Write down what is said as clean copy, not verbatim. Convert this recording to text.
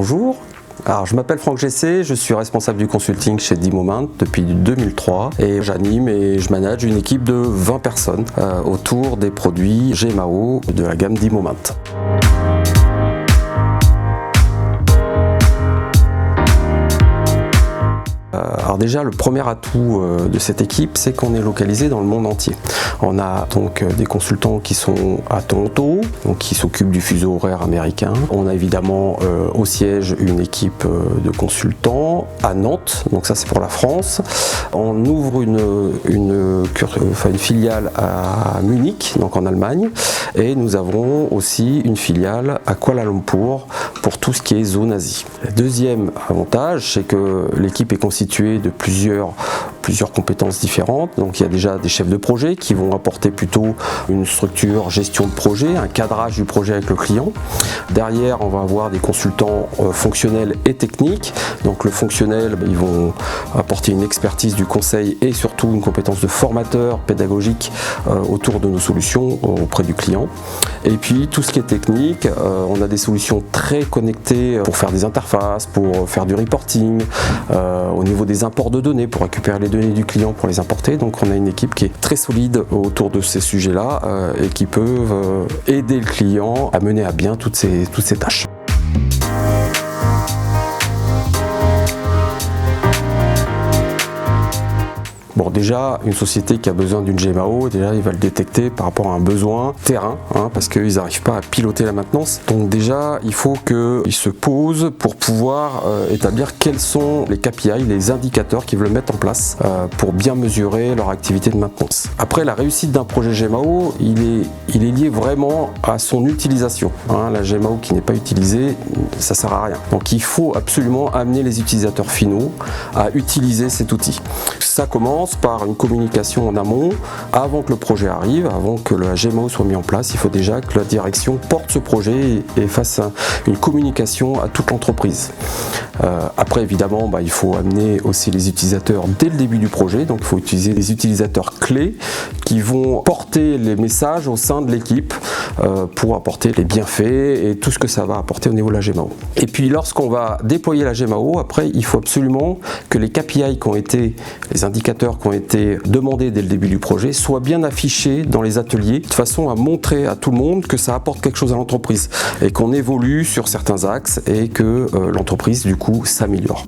Bonjour, alors je m'appelle Franck Gessé, je suis responsable du consulting chez D-Moment depuis 2003 et j'anime et je manage une équipe de 20 personnes autour des produits GMAO de la gamme D-Moment. Alors déjà, le premier atout de cette équipe, c'est qu'on est localisé dans le monde entier. On a donc des consultants qui sont à Toronto, donc qui s'occupent du fuseau horaire américain. On a évidemment au siège une équipe de consultants à Nantes, donc ça c'est pour la France. On ouvre une filiale à Munich, donc en Allemagne, et nous avons aussi une filiale à Kuala Lumpur pour tout ce qui est zone Asie. Le deuxième avantage, c'est que l'équipe est constituée de plusieurs compétences différentes. Donc il y a déjà des chefs de projet qui vont apporter plutôt une structure gestion de projet, un cadrage du projet avec le client. Derrière, on va avoir des consultants fonctionnels et techniques. Donc le fonctionnel, ils vont apporter une expertise du conseil et surtout une compétence de formateur pédagogique autour de nos solutions auprès du client. Et puis tout ce qui est technique, on a des solutions très connectées pour faire des interfaces, pour faire du reporting, au niveau des imports de données, pour récupérer les données du client pour les importer. Donc on a une équipe qui est très solide autour de ces sujets-là et qui peuvent aider le client à mener à bien toutes ces tâches. Bon, déjà, une société qui a besoin d'une GMAO, déjà, il va le détecter par rapport à un besoin terrain, parce qu'ils n'arrivent pas à piloter la maintenance. Donc déjà, il faut qu'ils se posent pour pouvoir établir quels sont les KPI, les indicateurs qu'ils veulent mettre en place pour bien mesurer leur activité de maintenance. Après, la réussite d'un projet GMAO, il est lié vraiment à son utilisation. La GMAO qui n'est pas utilisée, ça ne sert à rien. Donc il faut absolument amener les utilisateurs finaux à utiliser cet outil. Ça commence par une communication en amont, avant que le projet arrive, avant que la GMAO soit mis en place. Il faut déjà que la direction porte ce projet et fasse une communication à toute l'entreprise. Après, évidemment, il faut amener aussi les utilisateurs dès le début du projet. Donc il faut utiliser des utilisateurs clés qui vont porter les messages au sein de l'équipe pour apporter les bienfaits et tout ce que ça va apporter au niveau de la GMAO. Et puis lorsqu'on va déployer la GMAO, après il faut absolument que les KPI qui ont été, les indicateurs qui ont été demandés dès le début du projet soient bien affichés dans les ateliers de façon à montrer à tout le monde que ça apporte quelque chose à l'entreprise et qu'on évolue sur certains axes et que l'entreprise du coup s'améliore.